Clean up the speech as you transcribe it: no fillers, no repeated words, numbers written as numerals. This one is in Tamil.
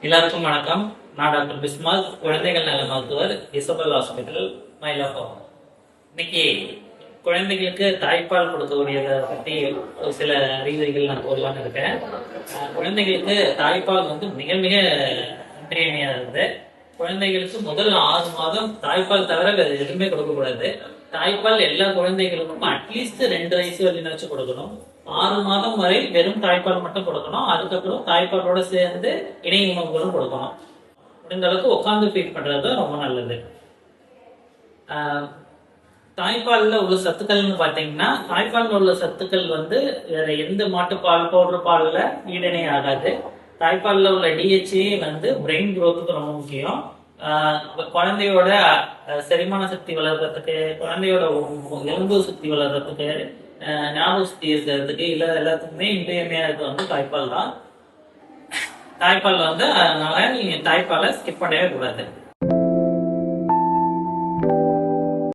எல்லாருக்கும் வணக்கம். நான் டாக்டர் பிஸ்மால், குழந்தைகள் நல மருத்துவர், இசபெல் ஹாஸ்பிட்டல், மயிலாப்பூர். இன்னைக்கு குழந்தைகளுக்கு தாய்ப்பால் கொடுக்கக்கூடியதை பற்றி ஒரு சில அறிகுறிகள் நான் கூறலான்னு இருக்கேன். குழந்தைகளுக்கு தாய்ப்பால் மிக மிக இன்றியமையாதது. குழந்தைகளுக்கு முதல் 6 மாதம் தாய்ப்பால் தவிர வேறு எதுவுமே கொடுக்கக்கூடாது. தாய்ப்பால் எல்லா குழந்தைகளுக்கும் அட்லீஸ்ட் 2 வயசு வரைக்கும் கொடுக்கணும். 6 மாதம் வரை வெறும் தாய்ப்பால் மட்டும் கொடுக்கணும். அதுக்கப்புறம் தாய்ப்பாலோட சேர்ந்து இணை உணவுகளும் கொடுக்கணும். முடிந்த அளவுக்கு உட்காந்து ஃபீட் பண்றது ரொம்ப நல்லது. தாய்ப்பால்ல உள்ள சத்துக்கள்னு பார்த்தீங்கன்னா, தாய்ப்பால்ல உள்ள சத்துக்கள் வேற எந்த மாட்டுப்பால் பவுடர் பால்ல ஈடணை ஆகாது. தாய்ப்பால்ல உள்ள டிஹெச்ஏ பிரெயின் குரோத்துக்கு ரொம்ப முக்கியம். குழந்தையோட செரிமான சக்தி வளர்றதுக்கு, குழந்தையோட எலும்பு சக்தி வளர்றதுக்கு, ஞாபக சக்தி இருக்கிறதுக்கு எல்லாத்துக்குமே இன்றியமையானது தாய்ப்பால் தான். தாய்ப்பால் அதனால நீங்க தாய்ப்பாலை ஸ்கிப் பண்ணவே கூடாது.